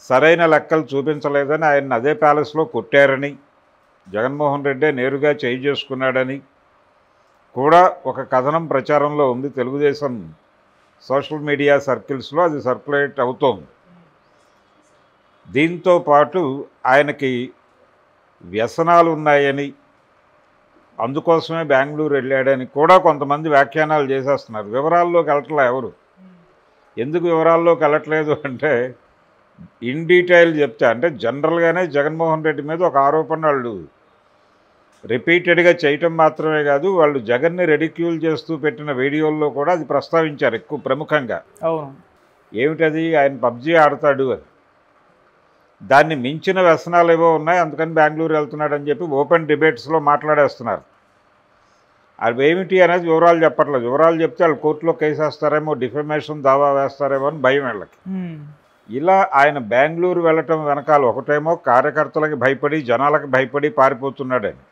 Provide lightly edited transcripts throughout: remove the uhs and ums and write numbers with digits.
సరైన లెక్కలు చూపించలేదని ఆయన అదే ప్యాలెస్లో కొట్టారని, జగన్మోహన్ రెడ్డే నేరుగా చేయి చేసుకున్నాడని కూడా ఒక కథనం ప్రచారంలో ఉంది. తెలుగుదేశం సోషల్ మీడియా సర్కిల్స్లో అది సర్క్యులేట్ అవుతోంది. దీంతో పాటు ఆయనకి వ్యసనాలు ఉన్నాయని, అందుకోసమే బెంగళూరు వెళ్ళాడని కూడా కొంతమంది వ్యాఖ్యానాలు చేసేస్తున్నారు. వివరాల్లోకి వెళ్ళట్లే ఎవరు. ఎందుకు వివరాల్లోకి వెళ్ళట్లేదు అంటే, ఇన్ డీటెయిల్ చెప్తే, అంటే జనరల్గానే జగన్మోహన్ రెడ్డి మీద ఒక ఆరోపణ వాళ్ళు రిపీటెడ్గా చేయటం మాత్రమే కాదు, వాళ్ళు జగన్ని రెడిక్యూల్ చేస్తూ పెట్టిన వీడియోల్లో కూడా అది ప్రస్తావించారు ఎక్కువ ప్రముఖంగా. అవును. ఏమిటది, ఆయన పబ్జీ ఆడతాడు అని. దాన్ని మించిన వ్యసనాలు ఏవో ఉన్నాయి, అందుకని బెంగళూరు వెళ్తున్నాడని చెప్పి ఓపెన్ డిబేట్స్లో మాట్లాడేస్తున్నారు. అవి ఏమిటి అనేది వివరాలు చెప్పట్లేదు. వివరాలు చెప్తే వాళ్ళు కోర్టులో కేసు వేస్తారేమో, డిఫమేషన్ దావా వేస్తారేమో అని భయం వీళ్ళకి. ఇలా ఆయన బెంగళూరు వెళ్ళటం వెనకాల ఒకటేమో కార్యకర్తలకి భయపడి, జనాలకి భయపడి పారిపోతున్నాడని,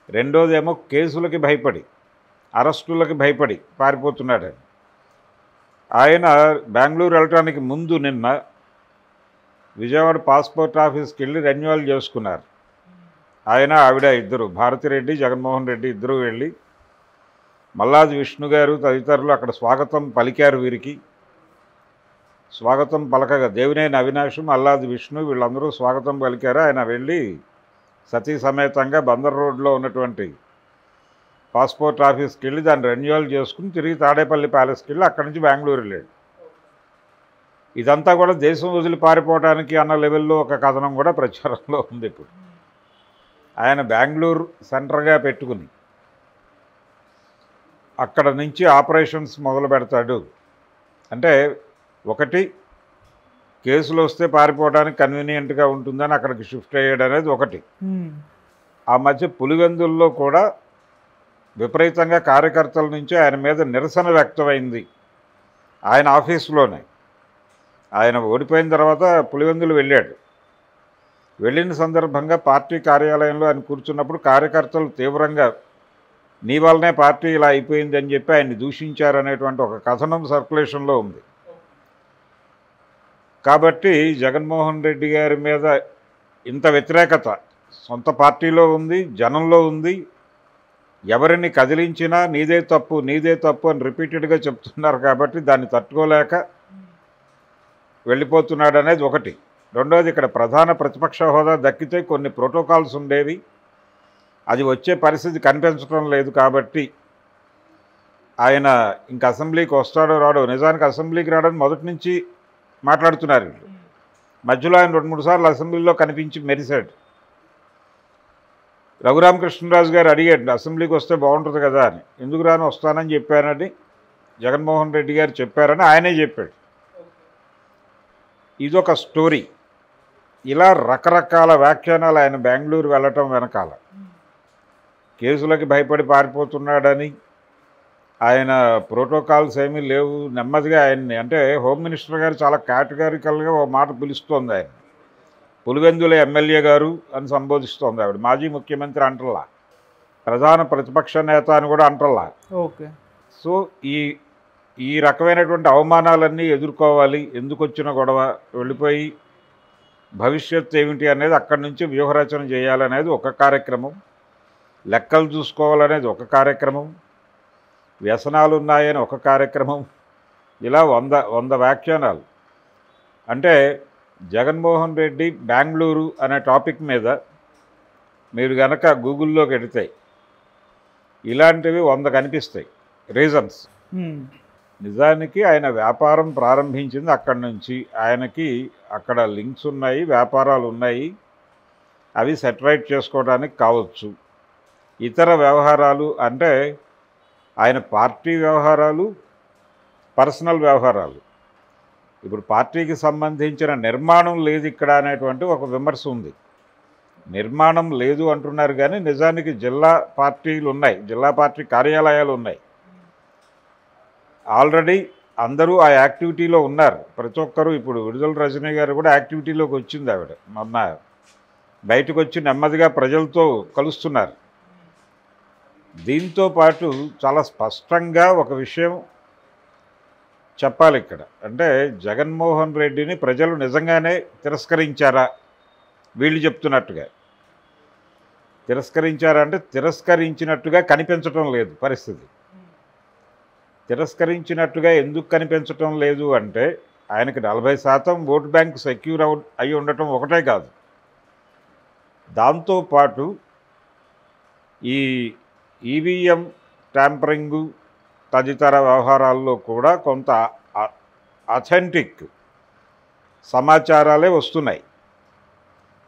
రెండోదేమో కేసులకి భయపడి, అరెస్టులకి భయపడి పారిపోతున్నాడని. ఆయన బెంగళూరు వెళ్ళటానికి ముందు నిన్న విజయవాడ పాస్పోర్ట్ ఆఫీస్కి వెళ్ళి రెన్యువల్ చేసుకున్నారు. ఆయన ఆవిడ ఇద్దరు, భారతిరెడ్డి జగన్మోహన్ రెడ్డి ఇద్దరూ వెళ్ళి మల్లాది విష్ణు గారు తదితరులు అక్కడ స్వాగతం పలికారు. వీరికి స్వాగతం పలకగా దేవినేని అవినాష్, మల్లాది విష్ణు వీళ్ళందరూ స్వాగతం పలికారు. ఆయన వెళ్ళి సతీ సమేతంగా బందర్ రోడ్లో ఉన్నటువంటి పాస్పోర్ట్ ఆఫీస్కి వెళ్ళి దాన్ని రెన్యువల్ చేసుకుని తిరిగి తాడేపల్లి ప్యాలెస్కి వెళ్ళి అక్కడి నుంచి బెంగళూరు వెళ్ళాడు. ఇదంతా కూడా దేశం వదిలి పారిపోవడానికి అన్న లెవెల్లో ఒక కథనం కూడా ప్రచారంలో ఉంది. ఇప్పుడు ఆయన బెంగళూరు సెంటర్గా పెట్టుకుని అక్కడ నుంచి ఆపరేషన్స్ మొదలు పెడతాడు. అంటే ఒకటి, కేసులు వస్తే పారిపోవడానికి కన్వీనియంట్గా ఉంటుందని అక్కడికి షిఫ్ట్ అయ్యాడు అనేది ఒకటి. ఆ మధ్య పులివెందుల్లో కూడా విపరీతంగా కార్యకర్తల నుంచి ఆయన మీద నిరసన వ్యక్తమైంది. ఆయన ఆఫీసులోనే ఆయన ఓడిపోయిన తర్వాత పులివెందులు వెళ్ళాడు. వెళ్ళిన సందర్భంగా పార్టీ కార్యాలయంలో ఆయన కూర్చున్నప్పుడు కార్యకర్తలు తీవ్రంగా నీ వల్లనే పార్టీ ఇలా అయిపోయింది అని చెప్పి ఆయన్ని దూషించారనేటువంటి ఒక కథనం సర్క్యులేషన్లో ఉంది. కాబట్టి జగన్మోహన్ రెడ్డి గారి మీద ఇంత వ్యతిరేకత సొంత పార్టీలో ఉంది, జనంలో ఉంది. ఎవరిని కదిలించినా నీదే తప్పు నీదే తప్పు అని రిపీటెడ్గా చెప్తున్నారు. కాబట్టి దాన్ని తట్టుకోలేక వెళ్ళిపోతున్నాడు అనేది ఒకటి. రెండోది, ఇక్కడ ప్రధాన ప్రతిపక్ష హోదా దక్కితే కొన్ని ప్రోటోకాల్స్ ఉండేవి, అది వచ్చే పరిస్థితి కనిపించడం లేదు. కాబట్టి ఆయన ఇంక అసెంబ్లీకి వస్తాడో రాడో, నిజానికి అసెంబ్లీకి రావడానికి మొదటి నుంచి మాట్లాడుతున్నారు. మధ్యలో ఆయన 2-3 సార్లు అసెంబ్లీలో కనిపించి మెరిశాడు. రఘురామకృష్ణరాజు గారు అడిగాడు అసెంబ్లీకి వస్తే బాగుంటుంది కదా అని. ఎందుకు రాను, వస్తానని చెప్పానని జగన్మోహన్ రెడ్డి గారు చెప్పారని ఆయనే చెప్పాడు. ఇదొక స్టోరీ. ఇలా రకరకాల వ్యాఖ్యానాలు ఆయన బెంగళూరు వెళ్ళటం వెనకాల. కేసులకి భయపడి పారిపోతున్నాడని, ఆయన ప్రోటోకాల్స్ ఏమీ లేవు, నెమ్మదిగా ఆయన్ని, అంటే హోమ్ మినిస్టర్ గారు చాలా కేటగారికల్గా ఓ మాట పిలుస్తోంది ఆయన. పులివెందుల ఎమ్మెల్యే గారు అని సంబోధిస్తోంది ఆవిడ. మాజీ ముఖ్యమంత్రి అంటల్లా, ప్రధాన ప్రతిపక్ష నేత అని కూడా అంటల్లా. ఓకే. సో ఈ రకమైనటువంటి అవమానాలన్నీ ఎదుర్కోవాలి. ఎందుకు వచ్చిన గొడవ, వెళ్ళిపోయి భవిష్యత్తు ఏమిటి అనేది అక్కడి నుంచి వ్యూహరచన చేయాలనేది ఒక కార్యక్రమం, లెక్కలు చూసుకోవాలనేది ఒక కార్యక్రమం, వ్యసనాలు ఉన్నాయని ఒక కార్యక్రమం. ఇలా 100 వ్యాఖ్యానాలు. అంటే జగన్మోహన్ రెడ్డి బెంగళూరు అనే టాపిక్ మీద మీరు కనుక గూగుల్లోకి వెడితే ఇలాంటివి 100 కనిపిస్తాయి రీజన్స్. నిజానికి ఆయన వ్యాపారం ప్రారంభించింది అక్కడి నుంచి. ఆయనకి అక్కడ లింక్స్ ఉన్నాయి, వ్యాపారాలు ఉన్నాయి. అవి సెటరైట్ చేసుకోవడానికి కావచ్చు. ఇతర వ్యవహారాలు అంటే ఆయన పార్టీ వ్యవహారాలు, పర్సనల్ వ్యవహారాలు. ఇప్పుడు పార్టీకి సంబంధించిన నిర్మాణం లేదు ఇక్కడ అనేటువంటి ఒక విమర్శ ఉంది. నిర్మాణం లేదు అంటున్నారు కానీ నిజానికి జిల్లా పార్టీలు ఉన్నాయి, జిల్లా పార్టీ కార్యాలయాలు ఉన్నాయి. ఆల్రెడీ అందరూ ఆ యాక్టివిటీలో ఉన్నారు. ప్రతి ఒక్కరూ, ఇప్పుడు విడుదల రజనీ గారు కూడా యాక్టివిటీలోకి వచ్చింది. ఆవిడ మొన్న బయటకు వచ్చి నెమ్మదిగా ప్రజలతో కలుస్తున్నారు. దీంతో పాటు చాలా స్పష్టంగా ఒక విషయం చెప్పాలి ఇక్కడ. అంటే జగన్మోహన్ రెడ్డిని ప్రజలు నిజంగానే తిరస్కరించారా వీళ్ళు చెప్తున్నట్టుగా? తిరస్కరించారంటే తిరస్కరించినట్టుగా కనిపించటం లేదు పరిస్థితి. తిరస్కరించినట్టుగా ఎందుకు కనిపించటం లేదు అంటే ఆయనకి 40% ఓటు బ్యాంక్ సెక్యూర్ అయి ఉండటం ఒకటే కాదు, దాంతోపాటు ఈ ఈవీఎం ట్యాంపరింగు తదితర వ్యవహారాల్లో కూడా కొంత అథెంటిక్ సమాచారాలే వస్తున్నాయి.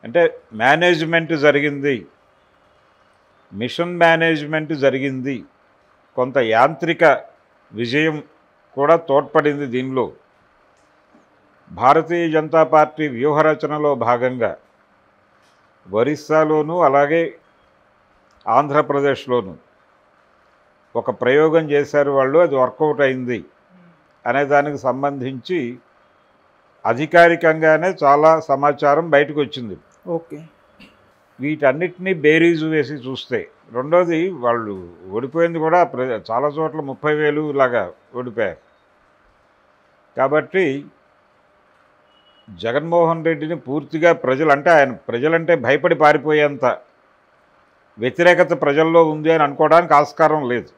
అంటే మేనేజ్మెంట్ జరిగింది, మిషన్ మేనేజ్మెంట్ జరిగింది, కొంత యాంత్రిక విజయం కూడా తోడ్పడింది దీనిలో. భారతీయ జనతా పార్టీ వ్యూహరచనలో భాగంగా ఒరిస్సాలోనూ అలాగే ఆంధ్రప్రదేశ్లోనూ ఒక ప్రయోగం చేశారు వాళ్ళు, అది వర్కౌట్ అయింది అనే దానికి సంబంధించి అధికారికంగానే చాలా సమాచారం బయటకు వచ్చింది. ఓకే. వీటన్నిటినీ బేరీజు వేసి చూస్తే, రెండోది వాళ్ళు ఓడిపోయింది కూడా చాలా చోట్ల 30,000 లాగా ఓడిపోయారు. కాబట్టి జగన్మోహన్ రెడ్డిని పూర్తిగా ప్రజలంటే భయపడి పారిపోయేంత వ్యతిరేకత ప్రజల్లో ఉంది అని అనుకోవడానికి ఆస్కారం లేదు.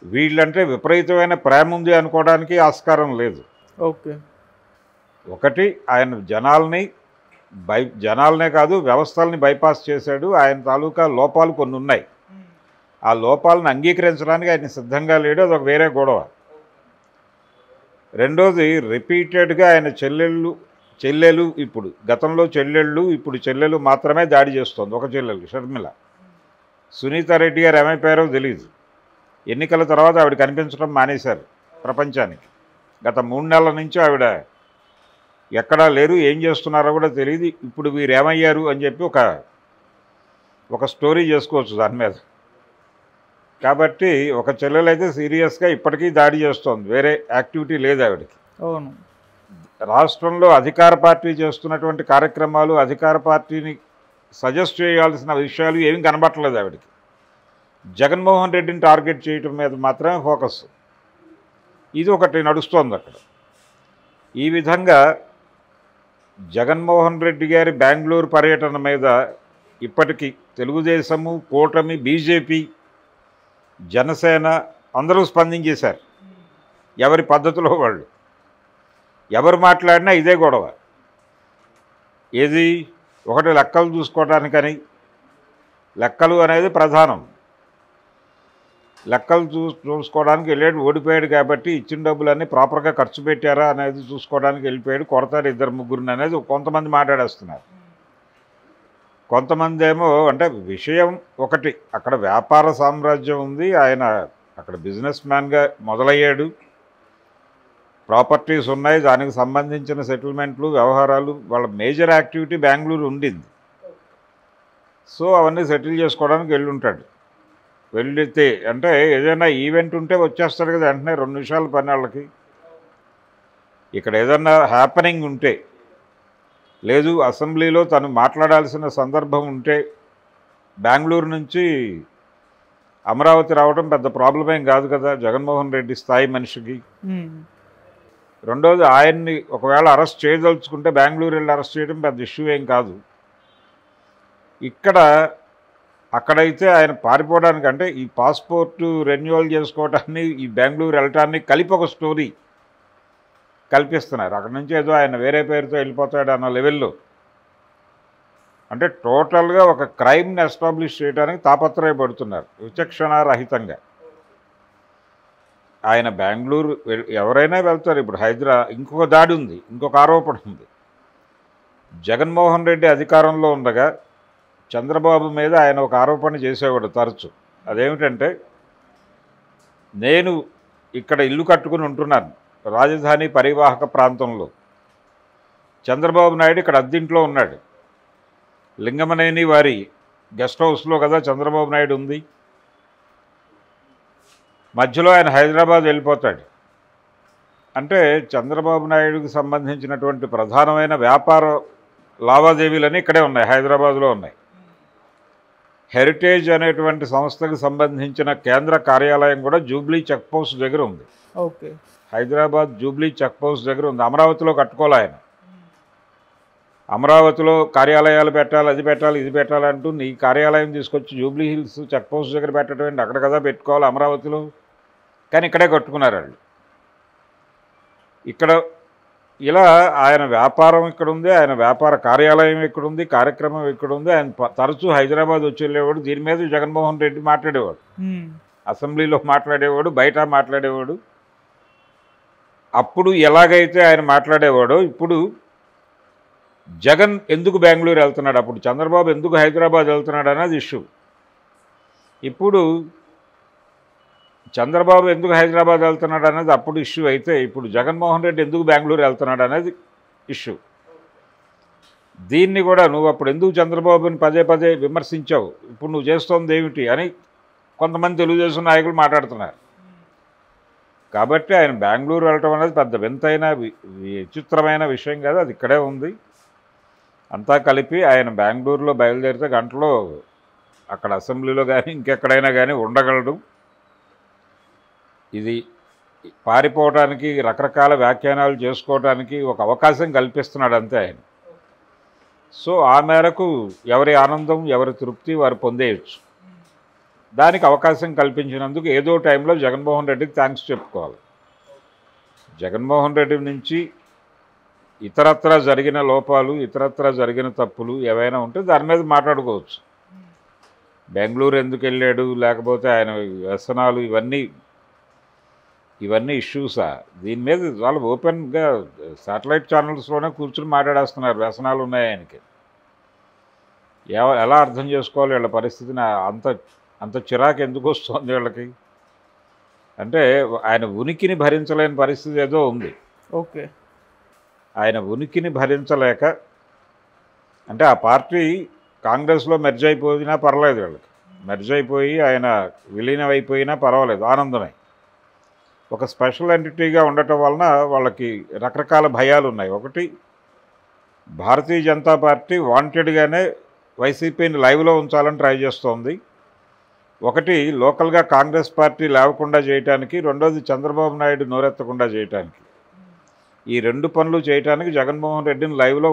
వీళ్ళంటే విపరీతమైన ప్రేమ ఉంది అనుకోవడానికి ఆస్కారం లేదు. ఓకే. ఒకటి, ఆయన జనాలనే కాదు వ్యవస్థల్ని బైపాస్ చేశాడు. ఆయన తాలూకా లోపాలు కొన్ని ఉన్నాయి, ఆ లోపాలను అంగీకరించడానికి ఆయన సిద్ధంగా లేడు, అదొక వేరే గొడవ. రెండోది, రిపీటెడ్గా ఆయన చెల్లెలు ఇప్పుడు గతంలో ఇప్పుడు చెల్లెలు మాత్రమే దాడి చేస్తోంది. ఒక చెల్లెలు షర్మిల. సునీతారెడ్డి గారు ఏమైపోయారో తెలియదు. ఎన్నికల తర్వాత ఆవిడ కనిపించడం మానేశారు ప్రపంచానికి. గత 3 నెలల నుంచి ఆవిడ ఎక్కడా లేరు, ఏం చేస్తున్నారో కూడా తెలియదు. ఇప్పుడు వీరు ఏమయ్యారు అని చెప్పి ఒక స్టోరీ చేసుకోవచ్చు దాని మీద. కాబట్టి ఒక చెల్లెలైతే సీరియస్గా ఇప్పటికీ దాడి చేస్తోంది, వేరే యాక్టివిటీ లేదు ఆవిడకి. అవును. రాష్ట్రంలో అధికార పార్టీ చేస్తున్నటువంటి కార్యక్రమాలు, అధికార పార్టీని సజెస్ట్ చేయాల్సిన విషయాలు ఏమీ కనబట్టలేదు ఆవిడకి. జగన్మోహన్ రెడ్డిని టార్గెట్ చేయటం మీద మాత్రమే ఫోకస్. ఇది ఒకటి నడుస్తోంది అక్కడ. ఈ విధంగా జగన్మోహన్ రెడ్డి గారి బెంగళూరు పర్యటన మీద ఇప్పటికీ తెలుగుదేశము, కూటమి, బీజేపీ, జనసేన అందరూ స్పందించేశారు ఎవరి పద్ధతిలో వాళ్ళు. ఎవరు మాట్లాడినా ఇదే గొడవ. ఏది ఒకటి లెక్కలు చూసుకోవడానికని, లెక్కలు అనేది ప్రధానం. లెక్కలు చూసుకోవడానికి వెళ్ళాడు, ఓడిపోయాడు కాబట్టి ఇచ్చిన డబ్బులన్నీ ప్రాపర్గా ఖర్చు పెట్టారా అనేది చూసుకోవడానికి వెళ్ళిపోయాడు, కొడతాడు 2-3 అనేది కొంతమంది మాట్లాడేస్తున్నారు. కొంతమంది ఏమో అంటే విషయం ఒకటి, అక్కడ వ్యాపార సామ్రాజ్యం ఉంది, ఆయన అక్కడ బిజినెస్ మ్యాన్గా మొదలయ్యాడు, ప్రాపర్టీస్ ఉన్నాయి, దానికి సంబంధించిన సెటిల్మెంట్లు, వ్యవహారాలు, వాళ్ళ మేజర్ యాక్టివిటీ బెంగళూరు ఉండింది. సో అవన్నీ సెటిల్ చేసుకోవడానికి వెళ్ళుంటాడు. వెళ్ళితే అంటే ఏదైనా ఈవెంట్ ఉంటే వచ్చేస్తాడు కదా వెంటనే, 2 నిమిషాల పని వాళ్ళకి. ఇక్కడ ఏదన్నా హ్యాపెనింగ్ ఉంటే, లేదు అసెంబ్లీలో తను మాట్లాడాల్సిన సందర్భం ఉంటే బెంగళూరు నుంచి అమరావతి రావడం పెద్ద ప్రాబ్లం ఏం కాదు కదా జగన్మోహన్ రెడ్డి స్థాయి మనిషికి. రెండోది, ఆయన్ని ఒకవేళ అరెస్ట్ చేయదలుచుకుంటే బెంగళూరు వెళ్ళి అరెస్ట్ చేయడం పెద్ద ఇష్యూ ఏం కాదు. అక్కడైతే ఆయన పారిపోవడానికి, అంటే ఈ పాస్పోర్టు రెన్యువల్ చేసుకోవటాన్ని, ఈ బెంగళూరు వెళ్ళటాన్ని కలిపి ఒక స్టోరీ కల్పిస్తున్నారు. అక్కడ నుంచి ఏదో ఆయన వేరే పేరుతో వెళ్ళిపోతాడు అన్న లెవెల్లో. అంటే టోటల్గా ఒక క్రైమ్ని ఎస్టాబ్లిష్ చేయడానికి తాపత్రయపడుతున్నారు విచక్షణారహితంగా. ఆయన బెంగళూరు ఎవరైనా వెళ్తారు. ఇప్పుడు ఇంకొక దాడి ఉంది, ఇంకొక ఆరోపణ ఉంది. జగన్మోహన్ రెడ్డి అధికారంలో ఉండగా చంద్రబాబు మీద ఆయన ఒక ఆరోపణ చేసేవాడు తరచు. అదేమిటంటే, నేను ఇక్కడ ఇల్లు కట్టుకుని ఉంటున్నాను రాజధాని పరివాహక ప్రాంతంలో, చంద్రబాబు నాయుడు ఇక్కడ అద్దెంట్లో ఉన్నాడు. లింగమనేని వారి గెస్ట్ హౌస్లో కదా చంద్రబాబు నాయుడు ఉంది. మధ్యలో ఆయన హైదరాబాద్ వెళ్ళిపోతాడు. అంటే చంద్రబాబు నాయుడుకి సంబంధించినటువంటి ప్రధానమైన వ్యాపార లావాదేవీలన్నీ ఇక్కడే ఉన్నాయి, హైదరాబాద్లో ఉన్నాయి. హెరిటేజ్ అనేటువంటి సంస్థకు సంబంధించిన కేంద్ర కార్యాలయం కూడా జూబ్లీ చెక్ పోస్ట్ దగ్గర ఉంది. Okay. Hyderabad Jubilee check post దగ్గర ఉంది. అమరావతిలో కట్టుకోలే ఆయన. అమరావతిలో కార్యాలయాలు పెట్టాలి, అది పెట్టాలి, ఇది పెట్టాలంటూ నీ కార్యాలయం తీసుకొచ్చి జూబ్లీ హిల్స్ చెక్ పోస్ట్ దగ్గర పెట్టడం ఏంటి? అక్కడ కదా పెట్టుకోవాలి అమరావతిలో. కానీ ఇక్కడే కట్టుకున్నారు వాళ్ళు. ఇక్కడ ఇలా ఆయన వ్యాపారం ఇక్కడ ఉంది, ఆయన వ్యాపార కార్యాలయం ఇక్కడ ఉంది, కార్యక్రమం ఇక్కడ ఉంది. ఆయన తరచూ హైదరాబాద్ వచ్చి వెళ్ళేవాడు. దీని మీద జగన్మోహన్ రెడ్డి మాట్లాడేవాడు, అసెంబ్లీలో మాట్లాడేవాడు, బయట మాట్లాడేవాడు. అప్పుడు ఎలాగైతే ఆయన మాట్లాడేవాడో ఇప్పుడు జగన్ ఎందుకు బెంగళూరు వెళ్తున్నాడు, అప్పుడు చంద్రబాబు ఎందుకు హైదరాబాద్ వెళ్తున్నాడు అనేది ఇష్యూ. ఇప్పుడు చంద్రబాబు ఎందుకు హైదరాబాద్ వెళ్తున్నాడు అనేది అప్పుడు ఇష్యూ అయితే, ఇప్పుడు జగన్మోహన్ రెడ్డి ఎందుకు బెంగళూరు వెళ్తున్నాడు అనేది ఇష్యూ. దీన్ని కూడా నువ్వు అప్పుడు ఎందుకు చంద్రబాబుని పదే పదే విమర్శించావు, ఇప్పుడు నువ్వు చేస్తోంది ఏమిటి అని కొంతమంది తెలుగుదేశం నాయకులు మాట్లాడుతున్నారు. కాబట్టి ఆయన బెంగళూరు వెళ్ళటం అనేది పెద్ద వింతైన విచిత్రమైన విషయం కాదు, అది ఇక్కడే ఉంది. అంతా కలిపి ఆయన బెంగళూరులో బయలుదేరితే గంటలో అక్కడ అసెంబ్లీలో కానీ ఇంకెక్కడైనా కానీ ఉండగలడు. ఇది పారిపోవటానికి, రకరకాల వ్యాఖ్యానాలు చేసుకోవడానికి ఒక అవకాశం కల్పిస్తున్నాడు అంతే ఆయన. సో ఆ మేరకు ఎవరి ఆనందం, ఎవరి తృప్తి వారు పొందేయచ్చు. దానికి అవకాశం కల్పించినందుకు ఏదో టైంలో జగన్మోహన్ రెడ్డికి థ్యాంక్స్ చెప్పుకోవాలి. జగన్మోహన్ రెడ్డి నుంచి ఇతరత్రా జరిగిన లోపాలు, ఇతరత్రా జరిగిన తప్పులు ఏవైనా ఉంటే దాని మీద మాట్లాడుకోవచ్చు. బెంగళూరు ఎందుకు వెళ్ళాడు, లేకపోతే ఆయన వ్యసనాలు, ఇవన్నీ ఇష్యూసా? దీని మీద చాలా ఓపెన్గా శాటిలైట్ ఛానల్స్లోనే కూర్చుని మాట్లాడేస్తున్నారు వ్యసనాలు ఉన్నాయి ఆయనకి. ఎలా అర్థం చేసుకోవాలి వీళ్ళ పరిస్థితిని? అంత చిరాకు ఎందుకు వస్తుంది వీళ్ళకి అంటే ఆయన ఉనికిని భరించలేని పరిస్థితి ఏదో ఉంది. ఓకే. ఆయన ఉనికిని భరించలేక, అంటే ఆ పార్టీ కాంగ్రెస్లో మెర్జ్ అయిపోయినా పర్వాలేదు, వీళ్ళకి మెర్జ్ అయిపోయి ఆయన విలీనం అయిపోయినా పర్వాలేదు, ఆనందమే. ఒక స్పెషల్ ఎంటిటీగా ఉండటం వలన వాళ్ళకి రకరకాల భయాలు ఉన్నాయి. ఒకటి, భారతీయ జనతా పార్టీ వాంటెడ్గానే వైసీపీని లైవ్లో ఉంచాలని ట్రై చేస్తోంది. ఒకటి, లోకల్గా కాంగ్రెస్ పార్టీ లేవకుండా చేయటానికి, రెండోది చంద్రబాబు నాయుడు నోరెత్తకుండా చేయటానికి. ఈ రెండు పనులు చేయటానికి జగన్మోహన్ రెడ్డిని లైవ్లో